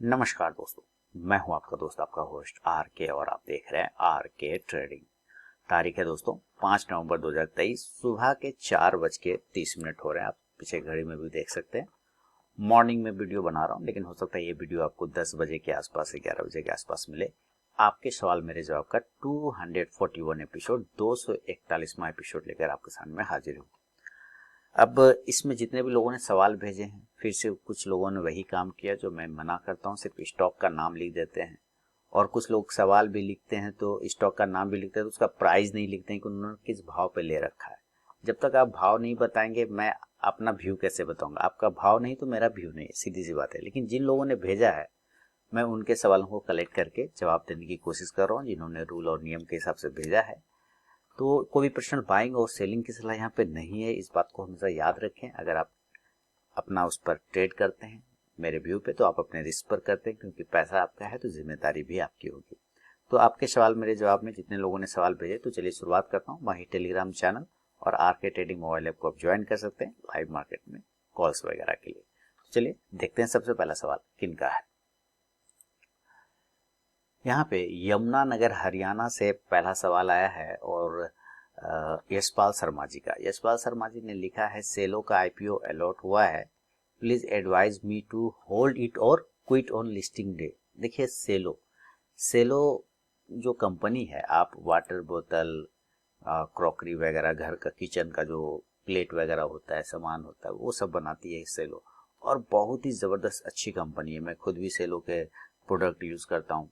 नमस्कार दोस्तों, मैं हूं आपका दोस्त आपका होस्ट आर के और आप देख रहे हैं आर के ट्रेडिंग। तारीख है दोस्तों 5 नवंबर 2023, सुबह के 4:30 हो रहे हैं। आप पीछे घड़ी में भी देख सकते हैं। मॉर्निंग में वीडियो बना रहा हूं, लेकिन हो सकता है ये वीडियो आपको 10 बजे के आसपास, 11 बजे के आसपास मिले। आपके सवाल मेरे जवाब का 241 एपिसोड, 241वां एपिसोड लेकर आपके सामने हाजिर हूँ। अब इसमें जितने भी लोगों ने सवाल भेजे हैं, फिर से कुछ लोगों ने वही काम किया जो मैं मना करता हूं, सिर्फ स्टॉक का नाम लिख देते हैं। और कुछ लोग सवाल भी लिखते हैं तो स्टॉक का नाम भी लिखते हैं तो उसका प्राइस नहीं लिखते हैं कि उन्होंने किस भाव पे ले रखा है। जब तक आप भाव नहीं बताएंगे मैं अपना व्यू कैसे बताऊंगा। आपका भाव नहीं तो मेरा व्यू नहीं, सीधी सी बात है। लेकिन जिन लोगों ने भेजा है मैं उनके सवालों को कलेक्ट करके जवाब देने की कोशिश कर रहा हूँ, जिन्होंने रूल और नियम के हिसाब से भेजा है। तो कोई भी पर्सनल बाइंग और सेलिंग की सलाह यहाँ पे नहीं है, इस बात को हमेशा याद रखें। अगर आप अपना उस पर ट्रेड करते हैं मेरे व्यू पे, तो आप अपने रिस्क पर करते हैं, क्योंकि पैसा आपका है तो जिम्मेदारी भी आपकी होगी। तो आपके सवाल मेरे जवाब में जितने लोगों ने सवाल भेजे, तो चलिए शुरुआत करता हूँ। वहीं टेलीग्राम चैनल और आर के ट्रेडिंग मोबाइल ऐप को आप ज्वाइन कर सकते हैं लाइव मार्केट में कॉल्स वगैरह के लिए। तो चलिए देखते हैं सबसे पहला सवाल किन का है। यहाँ पे यमुनानगर हरियाणा से पहला सवाल आया है और यशपाल शर्मा जी का। यशपाल शर्मा जी ने लिखा है, सेलो का आईपीओ अलॉट हुआ है, please advise me to hold it और क्विट ऑन लिस्टिंग डे। देखिए सेलो जो कंपनी है, आप वाटर बोतल, क्रॉकरी वगैरह, घर का किचन का जो प्लेट वगैरह होता है, सामान होता है, वो सब बनाती है सेलो। और बहुत ही ज़बरदस्त अच्छी कंपनी है। मैं खुद भी सेलो के प्रोडक्ट यूज़ करता हूँ।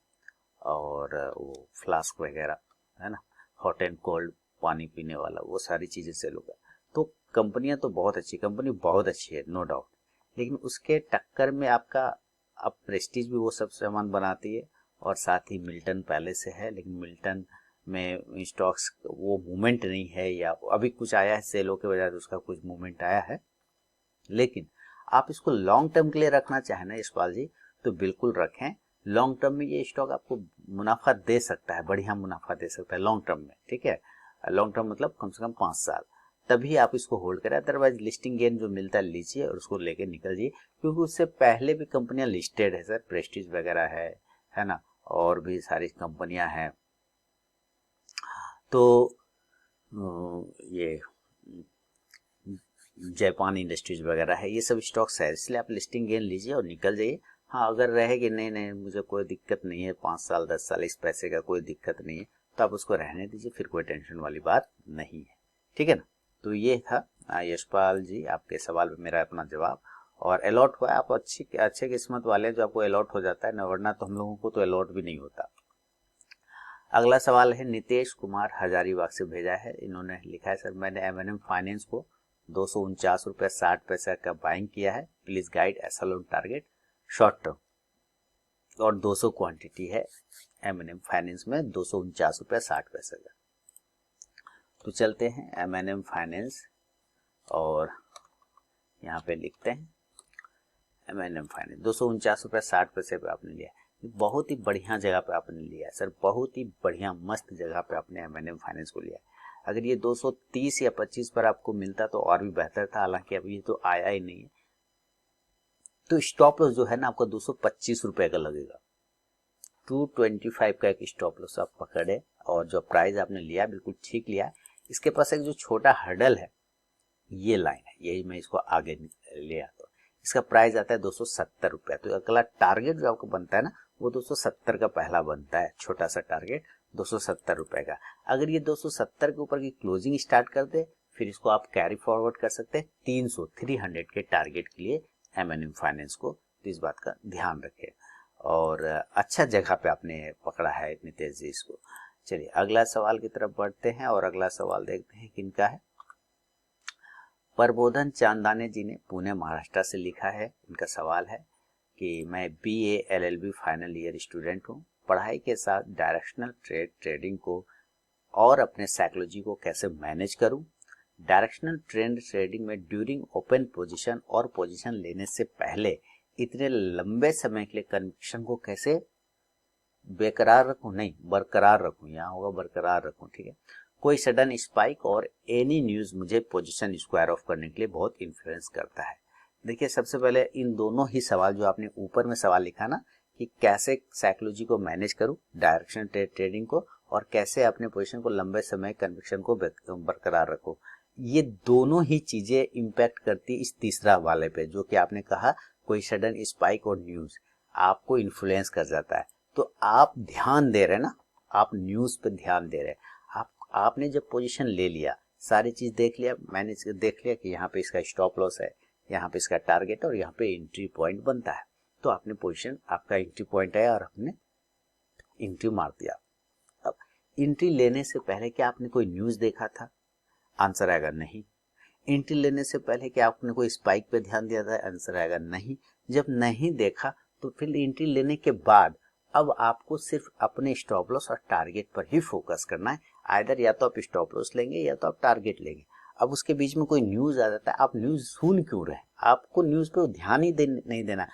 और वो फ्लास्क वगैरह है ना, हॉट एंड कोल्ड पानी पीने वाला, वो सारी चीज़ें सेल होगा। तो कंपनियां तो बहुत अच्छी, कंपनी बहुत अच्छी है, नो डाउट। लेकिन उसके टक्कर में आपका अब प्रेस्टीज भी वो सब सामान बनाती है, और साथ ही मिल्टन पहले से है, लेकिन मिल्टन में स्टॉक्स वो मूवमेंट नहीं है, या अभी कुछ आया है सेलों के वजह से उसका कुछ मूवमेंट आया है। लेकिन आप इसको लॉन्ग टर्म के लिए रखना चाहें ना यशपाल जी, तो बिल्कुल रखें। लॉन्ग टर्म में ये स्टॉक आपको मुनाफा दे सकता है, बढ़िया मुनाफा दे सकता है लॉन्ग टर्म में, ठीक है। लॉन्ग टर्म मतलब कम से कम 5 साल, तभी आप इसको होल्ड करें। अदरवाइज लिस्टिंग गेन जो मिलता है लीजिए और उसको लेके निकल जाइए, क्योंकि उससे पहले भी कंपनियां लिस्टेड है सर, प्रेस्टीज वगैरह है ना, और भी सारी कंपनियां हैं। तो ये जापान इंडस्ट्रीज वगैरह है, ये सब स्टॉक्स है, इसलिए आप लिस्टिंग गेन लीजिए और निकल जाइए। हाँ, अगर रहेगी नहीं मुझे कोई दिक्कत नहीं है, 5 साल 10 साल इस पैसे का कोई दिक्कत नहीं है, तो आप उसको रहने दीजिए, फिर कोई टेंशन वाली बात नहीं है, ठीक है ना। तो ये था यशपाल जी आपके सवाल पे मेरा अपना जवाब। और अलॉट हुआ है, आप अच्छे किस्मत वाले जो आपको अलॉट हो जाता है ना, वरना तो हम लोगों को तो अलॉट भी नहीं होता। अगला सवाल है नितेश कुमार हजारीबाग से भेजा है। इन्होंने लिखा है, सर मैंने M&M फाइनेंस को 249 रुपये 60 पैसे का बाइंग किया है, please guide SL on target short term. और 200 क्वांटिटी है M&M फाइनेंस में, 249 रुपये 60 पैसे का। तो चलते हैं M&M फाइनेंस और यहाँ पे लिखते हैं M&M फाइनेंस 249 रुपये 60 पैसे पे आपने लिया। बहुत ही बढ़िया जगह पे आपने लिया है सर, बहुत ही बढ़िया मस्त जगह पे आपने M&M फाइनेंस को लिया है। अगर ये 230 या 25 पर आपको मिलता तो और भी बेहतर था, हालांकि अभी ये तो आया ही नहीं है। तो स्टॉप लॉस जो है ना आपका 225 रुपए का लगेगा। 225 का एक स्टॉप लॉस आप पकड़े, और जो प्राइस आपने लिया बिल्कुल ठीक लिया। इसके पास एक जो छोटा हर्डल है, ये लाइन है, यही मैं इसको आगे ले आता हूँ। इसका प्राइस आता है 270 रुपये। तो अगला टारगेट जो आपको बनता है ना, वो 270 का पहला बनता है, छोटा सा टारगेट 270 रुपए का। अगर ये 270 के ऊपर की क्लोजिंग स्टार्ट कर दे, फिर इसको आप कैरी फॉरवर्ड कर सकते हैं 300 के टारगेट के लिए M&M फाइनेंस को। तो इस बात का ध्यान रखें, और अच्छा जगह पे आपने पकड़ा है नितेश जी इसको। चलिए अगला सवाल की तरफ बढ़ते हैं, और अगला सवाल देखते हैं किनका है। प्रबोधन चांदाने जी ने पुणे महाराष्ट्र से लिखा है। इनका सवाल है कि मैं BA LLB final year student हूँ, पढ़ाई के साथ डायरेक्शनल ट्रेडिंग को और अपने साइकोलॉजी को कैसे मैनेज करूं। डायरेक्शनल ट्रेंड ट्रेडिंग में ड्यूरिंग ओपन पोजीशन और पोजीशन लेने से पहले इतने लंबे समय के लिए कन्विक्शन को कैसे बरकरार रखूं, यहाँ होगा बरकरार रखूं, ठीक है। कोई सडन स्पाइक और एनी न्यूज मुझे पोजीशन स्क्वायर ऑफ करने के लिए बहुत इन्फ्लुएंस करता है। देखिए सबसे पहले इन दोनों ही सवाल जो आपने ऊपर में सवाल लिखा ना, कि कैसे साइकोलॉजी को मैनेज करूं, डायरेक्शन ट्रेडिंग को, और कैसे अपने पोजीशन को लंबे समय कन्विक्शन को बरकरार रखो। ये दोनों ही चीजें इम्पैक्ट करती इस तीसरा वाले पे, जो कि आपने कहा कोई सडन स्पाइक और न्यूज आपको इन्फ्लुएंस कर जाता है। तो आप ध्यान दे रहे हैं ना, आप न्यूज पे ध्यान दे रहे हैं। आपने जब पोजीशन ले लिया, सारी चीज देख लिया, मैंने देख लिया कि यहाँ पे इसका स्टॉप लॉस है, यहाँ पे इसका टारगेट और यहाँ पे एंट्री पॉइंट बनता है, तो आपने पोजीशन, आपका एंट्री पॉइंट है और आपने एंट्री मार दिया। अब एंट्री लेने से पहले क्या आपने कोई न्यूज देखा था? आंसर आएगा नहीं। एंट्री लेने से पहले क्या आपने कोई स्पाइक पे ध्यान दिया था? आंसर आएगा नहीं। जब नहीं देखा तो फिर एंट्री लेने के बाद अब आपको सिर्फ अपने स्टॉप लॉस और टारगेट पर ही फोकस करना है। आइदर या तो आप स्टॉप लॉस लेंगे या तो आप टारगेट लेंगे। अब उसके बीच में कोई न्यूज आ जाता है, आप न्यूज सुन क्यों रहे? आपको न्यूज पे ध्यान ही नहीं देना।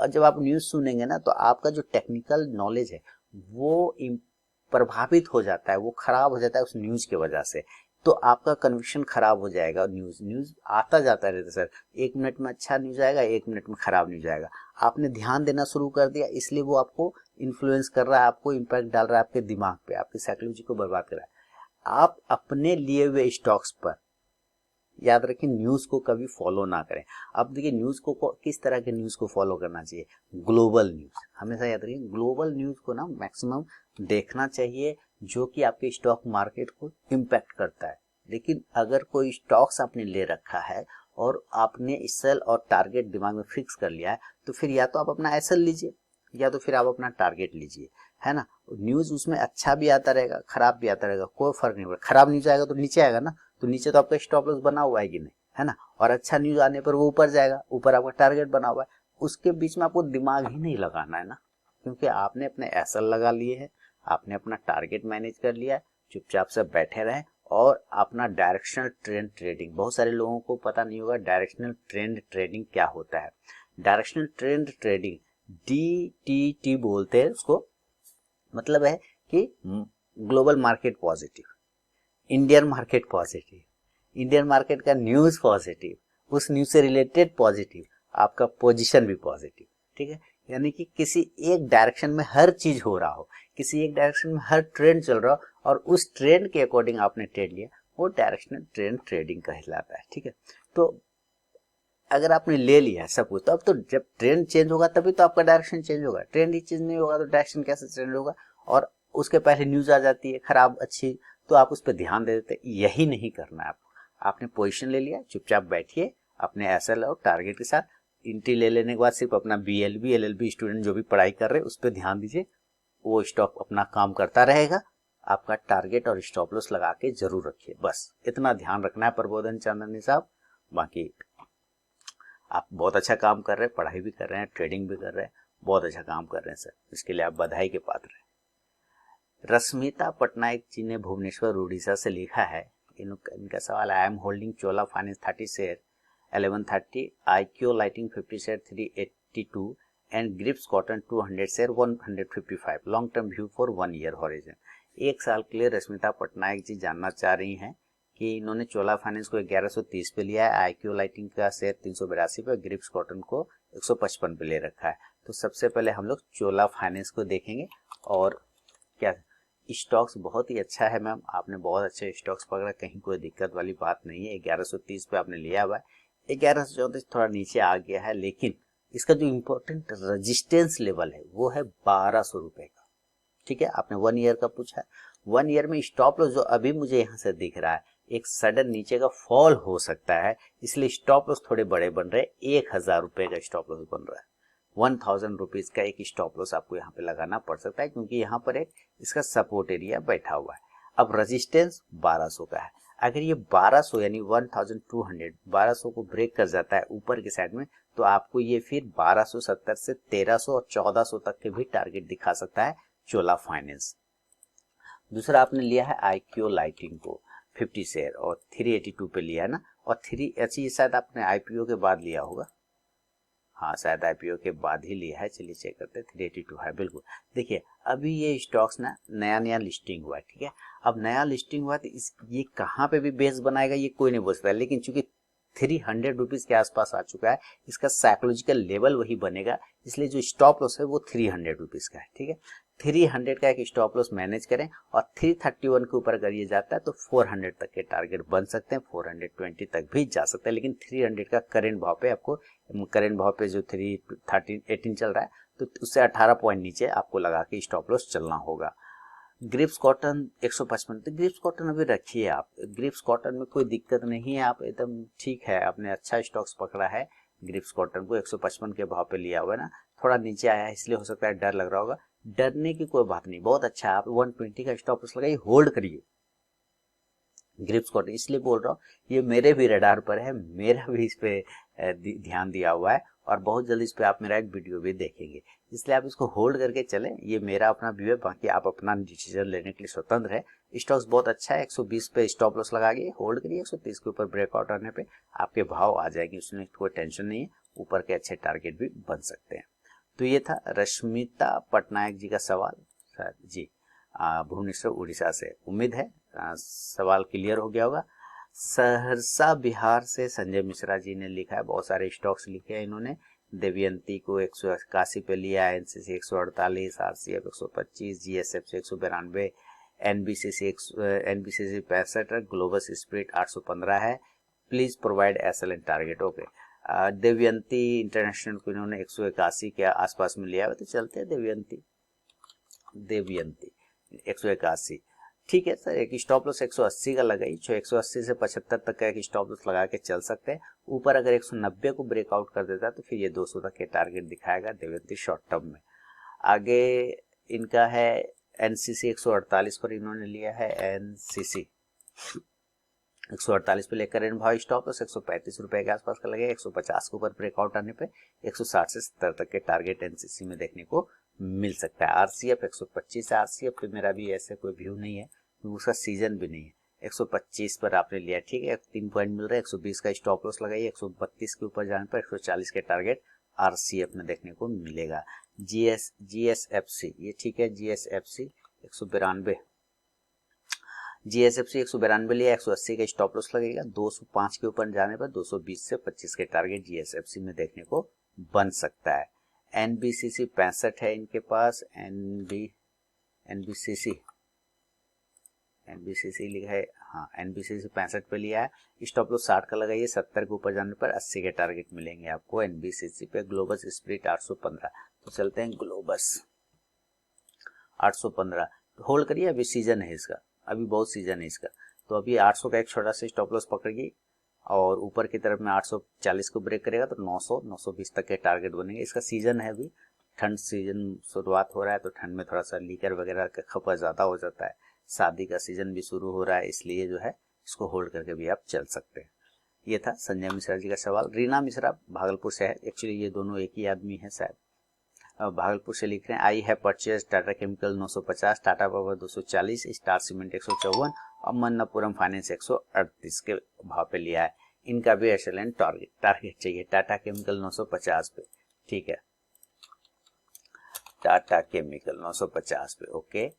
जब आप न्यूज सुनेंगे ना तो आपका जो टेक्निकल नॉलेज है वो प्रभावित हो जाता है, वो खराब हो जाता है उस न्यूज की वजह से। तो आपका कन्विक्शन खराब हो जाएगा। न्यूज आता जाता रहता सर, 1 मिनट में अच्छा न्यूज आएगा, 1 मिनट में खराब न्यूज आएगा। आपने ध्यान देना शुरू कर दिया, इसलिए वो आपको इन्फ्लुएंस कर रहा है, आपको इम्पैक्ट डाल रहा है आपके दिमाग पे, आपकी साइकोलॉजी को बर्बाद कर रहा है। आप अपने लिए हुए स्टॉक्स पर याद रखें, न्यूज को कभी फॉलो ना करें। अब देखिए न्यूज को किस तरह के न्यूज को फॉलो करना चाहिए? ग्लोबल न्यूज, हमेशा याद रखिए ग्लोबल न्यूज को ना मैक्सिमम देखना चाहिए, जो कि आपके स्टॉक मार्केट को इम्पैक्ट करता है। लेकिन अगर कोई स्टॉक्स आपने ले रखा है और आपने सेल और टारगेट दिमाग में फिक्स कर लिया है, तो फिर या तो आप अपना एसएल लीजिए या तो फिर आप अपना टारगेट लीजिए, है ना। न्यूज उसमें अच्छा भी आता रहेगा, खराब भी आता रहेगा, कोई फर्क नहीं पड़ेगा। खराब न्यूज आएगा तो नीचे आएगा ना, तो नीचे तो आपका स्टॉप लॉस बना हुआ है कि नहीं, है ना। और अच्छा न्यूज आने पर वो ऊपर जाएगा, ऊपर आपका टारगेट बना हुआ है। उसके बीच में आपको दिमाग ही नहीं लगाना है ना, क्योंकि आपने अपने एसएल लगा लिए है, आपने अपना टारगेट मैनेज कर लिया है। चुपचाप से बैठे रहें और अपना डायरेक्शनल ट्रेंड ट्रेडिंग, बहुत सारे लोगों को पता नहीं होगा डायरेक्शनल ट्रेंड ट्रेडिंग क्या होता है। डायरेक्शनल ट्रेंड ट्रेडिंग DTT बोलते हैं उसको, मतलब है कि global market positive, Indian market positive, Indian market का न्यूज पॉजिटिव, उस न्यूज से रिलेटेड पॉजिटिव, आपका पोजीशन भी पॉजिटिव, ठीक है। यानी कि किसी एक डायरेक्शन में हर चीज हो रहा हो, किसी एक डायरेक्शन में हर ट्रेंड चल रहा हो और उस ट्रेंड के अकॉर्डिंग आपने ट्रेड लिया, वो डायरेक्शनल ट्रेंड ट्रेडिंग कहलाता है, ठीक है। तो अगर आपने ले लिया है सब कुछ, तो अब तो जब ट्रेंड चेंज होगा तभी तो आपका डायरेक्शन चेंज होगा। ट्रेंड ही चेंज नहीं होगा तो डायरेक्शन कैसे चेंज होगा? और उसके पहले न्यूज आ जाती है खराब अच्छी, तो आप उस पर ध्यान दे देते। यही नहीं करना है आपको। आपने पोजीशन ले लिया, चुपचाप बैठिए अपने एसएल और टारगेट के साथ। एंट्री ले लेने के बाद सिर्फ अपना BLB LLB स्टूडेंट जो भी पढ़ाई कर रहे हैं उस पर ध्यान दीजिए, वो स्टॉक अपना काम करता रहेगा। आपका टारगेट और स्टॉप लॉस लगा के जरूर रखिए, बस इतना ध्यान रखना है प्रबोधन चांदनी साहब। बाकी आप बहुत अच्छा काम कर रहे हैं, पढ़ाई भी कर रहे हैं, ट्रेडिंग भी कर रहे हैं, बहुत अच्छा काम कर रहे हैं सर, इसके लिए आप बधाई के पात्र हैं। रश्मिता पटनायक जी ने भुवनेश्वर उड़ीसा से लिखा है, इनका सवाल है, I am holding Chola finance 30 share 1130, IQ lighting 50 share 382 and Greaves Cotton 200 share 155, long term view for 1 year horizon. 1 साल के लिए रश्मिता पटनायक जी जानना चाह रही हैं कि इन्होंने चोला फाइनेंस को 1130 पे लिया है, IQ लाइटिंग का शेयर 382 पे, ग्रिप्स कॉटन को 155 पे ले रखा है। तो सबसे पहले हम लोग चोला फाइनेंस को देखेंगे। और क्या स्टॉक्स बहुत ही अच्छा है मैम, आपने बहुत अच्छे स्टॉक्स पकड़ा, कहीं कोई दिक्कत वाली बात नहीं है। 1130 पे आपने लिया हुआ है, 1134 थोड़ा नीचे आ गया है, लेकिन इसका जो इम्पोर्टेंट रेजिस्टेंस लेवल है वो है 1200 रुपए का, ठीक है। आपने 1 ईयर का पूछा है, 1 ईयर में स्टॉप लॉस जो अभी मुझे यहाँ से दिख रहा है, एक सडन नीचे का फॉल हो सकता है, इसलिए स्टॉप लॉस थोड़े बड़े बन रहे हैं। 1000 रुपए का स्टॉप लॉस बन रहा है, 1000 रुपीज का एक स्टॉप लॉस आपको यहाँ पे लगाना पड़ सकता है, क्योंकि यहाँ पर एक इसका सपोर्ट एरिया बैठा हुआ है। अब रेजिस्टेंस 1200 का है, अगर ये 1200 यानी 1200 1200 को ब्रेक कर जाता है ऊपर की साइड में, तो आपको ये फिर 1270 से 1300 और 1400 तक के भी टारगेट दिखा सकता है चोला फाइनेंस। दूसरा आपने लिया है IQ लाइटिंग को 50 शेयर और 382 पे लिया है ना, और 3 अच्छी शायद आपने IPO के बाद लिया होगा, हाँ शायद IPO के बाद ही लिया है, चलिए चेक करते हैं। 382 है बिल्कुल। देखिए अभी ये स्टॉक्स ना नया नया लिस्टिंग हुआ है, ठीक है। अब नया लिस्टिंग हुआ तो ये कहाँ पे भी बेस बनाएगा ये कोई नहीं बोल सकता, लेकिन चूंकि 300 रुपीज के आसपास आ चुका है, इसका साइकोलॉजिकल लेवल वही बनेगा, इसलिए जो स्टॉप लॉस है वो 300 रुपीज का है। ठीक है, 300 का एक स्टॉप लॉस मैनेज करें और 331 के ऊपर अगर ये जाता है तो 400 तक के टारगेट बन सकते हैं, 420 तक भी जा सकता है, लेकिन 300 का करेंट भाव पे आपको, करेंट भाव पे जो 318 चल रहा है तो उससे 18 पॉइंट नीचे आपको लगा के स्टॉप लॉस चलना होगा। ग्रिप्स कॉटन 155, तो ग्रिप्स कॉटन अभी रखिए आप, ग्रिप्स कॉटन में कोई दिक्कत नहीं है, आप एकदम ठीक है, आपने अच्छा स्टॉक्स पकड़ा है। ग्रिप्स कॉटन को 155 के भाव पे लिया हुआ है ना, थोड़ा नीचे आया है इसलिए हो सकता है डर लग रहा होगा, डरने की कोई बात नहीं, बहुत अच्छा है। आप 120 का स्टॉप लॉस लगाइए, होल्ड करिए ग्रिप्स कॉटन, इसलिए बोल रहा हूँ ये मेरे भी रडार पर है, मेरा भी इस पे ध्यान दिया हुआ है और बहुत जल्दी इस पे आप मेरा एक वीडियो भी देखेंगे, इसलिए आप इसको होल्ड करके चलें। ये मेरा अपना व्यू है, बाकी आप अपना डिसीजन लेने के लिए स्वतंत्र है। स्टॉक्स बहुत अच्छा है, 120 पे स्टॉप लॉस लगा के होल्ड करिए, 130 के ऊपर ब्रेकआउट आने पे आपके भाव आ जाएंगे, उसमें कोई टेंशन नहीं है, ऊपर के अच्छे टारगेट भी बन सकते हैं। तो ये था रश्मिता पटनायक जी का सवाल जी, भुवनेश्वर उड़ीसा से। उम्मीद है सवाल क्लियर हो गया होगा। सहरसा बिहार से संजय मिश्रा जी ने लिखा है, बहुत सारे स्टॉक्स लिखे हैं इन्होंने। देवयंती को 181 पे लिया, एनसीसी 148, आरसीएफ 125, जीएसएफ से 192, एनबीसीसी 65, ग्लोबस स्प्रिट 815 है। Please provide SLN target. Okay, Devyanti international को इन्होंने 181 के आसपास में लिया है, तो चलते हैं देवयंती 181, ठीक है सर। एक स्टॉप लॉस 180 का लगाई, जो 180 से 75 तक का एक स्टॉप लॉस लगा के चल सकते हैं। ऊपर अगर 190 को ब्रेकआउट कर देता है तो फिर ये 200 तक के टारगेट दिखाएगा देवयंती शॉर्ट टर्म में। आगे इनका है एनसीसी 148 पर इन्होंने लिया है, एनसीसी 148 पे लेकर इन भाव स्टॉप लॉस 135 रुपए के आसपास का लगेगा, 150 के ऊपर ब्रेकआउट आने पे 160 से 70 तक के टारगेट एनसीसी में देखने को मिल सकता है। आरसीएफ 125 है, आरसीएफ पे मेरा भी ऐसे कोई व्यू नहीं है, उसका सीजन भी नहीं है। 125 पर आपने लिया, ठीक है, 3 पॉइंट मिल रहा है, 120 का स्टॉप लॉस लगाइए, 132 के ऊपर जाने पर 140 के टारगेट आरसीएफ में देखने को मिलेगा। जीएसएफसी ये ठीक है, जीएसएफसी 192, जीएसएफसी 192 लिया, 180 का स्टॉप लॉस लगेगा, 205 के ऊपर जाने पर 220 से 25 के टारगेट जीएसएफसी में देखने को बन सकता है। एनबीसीसी 65 है इनके पास, एनबीसीसी लिखा है, हाँ एनबीसीसी 65 पे लिया है, स्टॉप लॉस 60 का लगाइए, 70 के ऊपर जाने पर 80 के टारगेट मिलेंगे आपको एनबीसीसी पे। ग्लोबस स्प्रिट 815, तो चलते हैं ग्लोबस 815, होल्ड करिए, अभी सीजन है इसका, अभी बहुत सीजन है इसका, तो अभी 800 का एक छोटा सा स्टॉप लॉस पकड़िए और ऊपर की तरफ में 840 को ब्रेक करेगा तो 900-920 तक के टारगेट बनेंगे। इसका सीजन है, अभी ठंड सीजन शुरुआत हो रहा है तो ठंड में थोड़ा सा लीकर वगैरह का खपत ज़्यादा हो जाता है, शादी का सीजन भी शुरू हो रहा है, इसलिए जो है इसको होल्ड करके भी आप चल सकते हैं। ये था संजय मिश्रा जी का सवाल। रीना मिश्रा भागलपुर से है, एक्चुअली ये दोनों एक ही आदमी है शायद, भागलपुर से लिख रहे हैं। आई है purchase Tata chemical 950, Tata power 240, star cement 154 और मन्नापुरम फाइनेंस 138 के भाव पे लिया है। इनका भी एक्सेलेंट टारगेट चाहिए, टाटा केमिकल 950 पे, ठीक है, टाटा केमिकल 950 पे, ओके,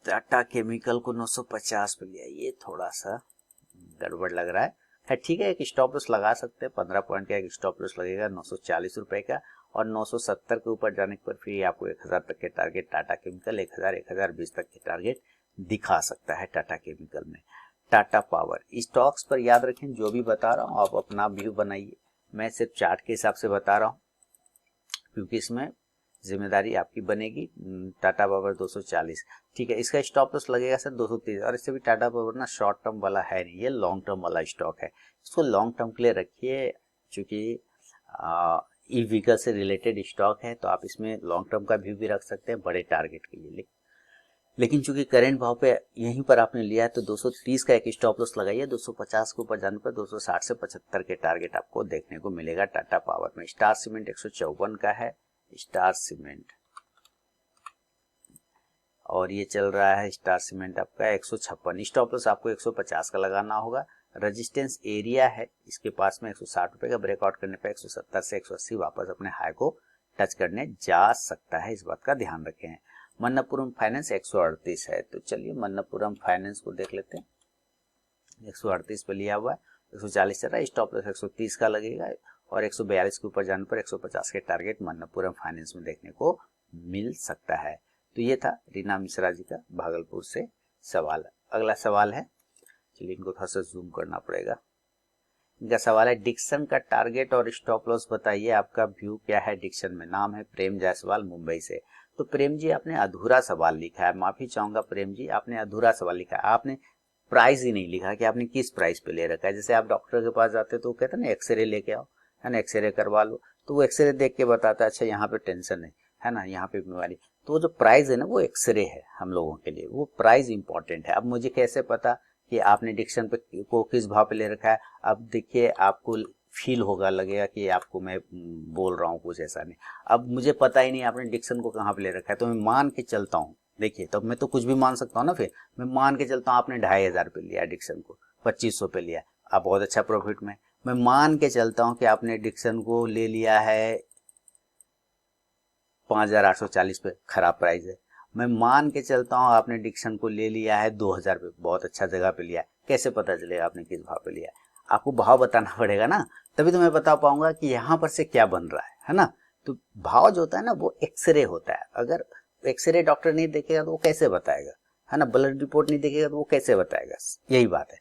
टाटा केमिकल को 950 पे लिया, ये थोड़ा सा गड़बड़ लग रहा है, ठीक है, एक स्टॉप लॉस लगा सकते हैं, 15 पॉइंट का एक स्टॉप लॉस लगेगा 940 रुपए का, और 970 के ऊपर जाने पर फिर आपको 1000 तक के टारगेट टाटा केमिकल 1020 तक के टारगेट दिखा सकता है टाटा केमिकल में। टाटा पावर स्टॉक्स पर याद रखें, जो भी बता रहा हूँ आप अपना व्यू बनाइए, मैं सिर्फ चार्ट के हिसाब से बता रहा हूँ क्योंकि इसमें जिम्मेदारी आपकी बनेगी। टाटा पावर 240, ठीक है, इसका स्टॉप लॉस लगेगा सर 230, और इससे भी टाटा पावर ना शॉर्ट टर्म वाला है नहीं, ये लॉन्ग टर्म वाला स्टॉक है, इसको लॉन्ग टर्म के लिए रखिए, चूंकि ई व्हीकल से रिलेटेड स्टॉक है तो आप इसमें लॉन्ग टर्म का व्यू भी रख सकते हैं बड़े टारगेट के लिए। लेकिन चूंकि करंट भाव पे यहीं पर आपने लिया है तो 230 का एक स्टॉप लॉस लगाइए, 250 के ऊपर जाने पर 260 से 75 के टारगेट आपको देखने को मिलेगा टाटा पावर में। स्टार सीमेंट 154 का है, स्टार सीमेंट, और ये चल रहा है स्टार सीमेंट आपका 156, स्टॉप लॉस आपको 150 का लगाना होगा। रेजिस्टेंस एरिया है इसके पास में 160 रुपए का, ब्रेकआउट करने पर 170 से 180 वापस अपने हाई को टच करने जा सकता है, इस बात का ध्यान रखें। मन्नापुरम फाइनेंस 138 है, तो चलिए मन्नापुरम फाइनेंस को देख लेते हैं। 138 पे लिया हुआ है, 140 चल रहा है, स्टॉप लॉस 130 का लगेगा और 142 के ऊपर जाने पर 150 के टारगेट मन्नपुरम फाइनेंस में देखने को मिल सकता है। तो ये था रीना मिश्रा जी का भागलपुर से सवाल। अगला सवाल है, चलिए इनको थोड़ा सा जूम करना पड़ेगा। इनका सवाल है, डिक्सन का टारगेट और स्टॉप लॉस बताइए, आपका व्यू क्या है डिक्सन में। नाम है प्रेम जायसवाल, मुंबई से। तो प्रेम जी आपने अधूरा सवाल लिखा है, माफी चाहूंगा प्रेम जी, आपने अधूरा सवाल लिखा है, आपने प्राइस ही नहीं लिखा कि आपने किस प्राइस पे ले रखा है। जैसे आप डॉक्टर के पास जाते तो कहते हैं ना एक्सरे लेके आओ, है ना, एक्सरे करवा लो, तो वो एक्सरे देख के बताता है अच्छा यहाँ पे टेंशन है ना, यहाँ पे बीमारी। तो वो जो प्राइस है ना वो एक्सरे है हम लोगों के लिए, वो प्राइस इंपॉर्टेंट है। अब मुझे कैसे पता कि आपने डिक्सन पे को किस भाव पे ले रखा है। अब देखिए आपको फील होगा, लगेगा कि आपको मैं बोल रहा हूँ कुछ ऐसा नहीं। अब मुझे पता ही नहीं आपने डिक्सन को कहाँ पे ले रखा है, तो मैं मान के चलता हूँ, देखिए तब मैं तो कुछ भी मान सकता हूँ ना। फिर मैं मान के चलता हूँ आपने 2500 पे लिया डिक्सन को, 2500 पे लिया, आप बहुत अच्छा प्रॉफिट में। मैं मान के चलता हूँ कि आपने डिक्सन को ले लिया है 5840 पे, खराब प्राइस है। मैं मान के चलता हूँ आपने डिक्सन को ले लिया है 2000 पे, बहुत अच्छा जगह पे लिया है। कैसे पता चलेगा आपने किस भाव पे लिया है? आपको भाव बताना पड़ेगा ना, तभी तो मैं बता पाऊंगा कि यहाँ पर से क्या बन रहा है ना। तो भाव जो होता है ना वो एक्सरे होता है। अगर एक्सरे डॉक्टर नहीं देखेगा तो वो कैसे बताएगा, है ना, ब्लड रिपोर्ट नहीं देखेगा तो वो कैसे बताएगा, यही बात है।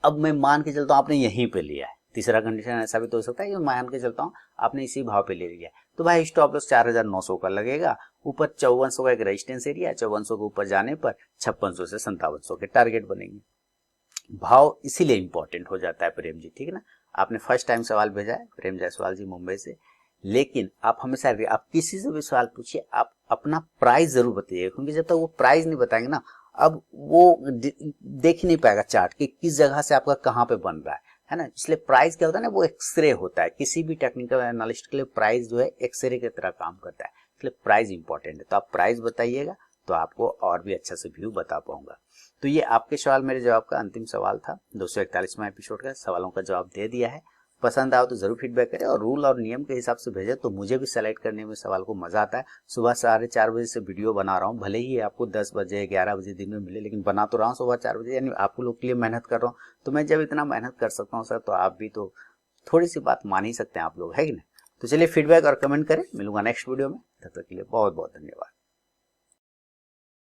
अब मैं मान के चलता हूँ आपने यहीं पे लिया है, तीसरा कंडीशन ऐसा भी तो हो सकता है कि मान के चलता हूँ आपने इसी भाव पे ले लिया, तो भाई स्टॉप लॉस 4900 का लगेगा, ऊपर 5400 का एक रेजिस्टेंस एरिया, 5400 के ऊपर जाने पर 5600 से 5700 के टारगेट बनेंगे। भाव इसीलिए इंपॉर्टेंट हो जाता है प्रेम जी, ठीक है ना। आपने फर्स्ट टाइम सवाल भेजा है, प्रेम जायसवाल जी मुंबई से, लेकिन आप हमेशा आप किसी से भी सवाल पूछिए, आप अपना प्राइस जरूर बताइए, क्योंकि जब तक वो प्राइस नहीं बताएंगे ना, अब वो देख ही नहीं पाएगा चार्ट कि किस जगह से आपका कहाँ पे बन रहा है ना। इसलिए प्राइस क्या होता है ना, वो एक्सरे होता है। किसी भी टेक्निकल एनालिस्ट के लिए प्राइस जो है एक्सरे की तरह काम करता है, इसलिए प्राइस इंपॉर्टेंट है। तो आप प्राइस बताइएगा तो आपको और भी अच्छा से व्यू बता पाऊंगा। तो ये आपके सवाल मेरे जवाब का अंतिम सवाल था। 241वां एपिसोड का सवालों का जवाब दे दिया है। पसंद आओ तो जरूर फीडबैक करें और रूल और नियम के हिसाब से भेजें, तो मुझे भी सेलेक्ट करने में सवाल को मजा आता है। सुबह 4:30 से वीडियो बना रहा हूँ, भले ही आपको 10 बजे 11 बजे दिन में मिले, लेकिन बना तो रहा हूँ सुबह 4 बजे, यानी आपको लोग के लिए मेहनत कर रहा हूँ। तो मैं जब इतना मेहनत कर सकता हूँ सर, तो आप भी तो थोड़ी सी बात मान ही सकते हैं आप लोग, है कि नहीं। तो चलिए फीडबैक और कमेंट करें, मिलूंगा नेक्स्ट वीडियो में, तब तक के लिए बहुत बहुत धन्यवाद।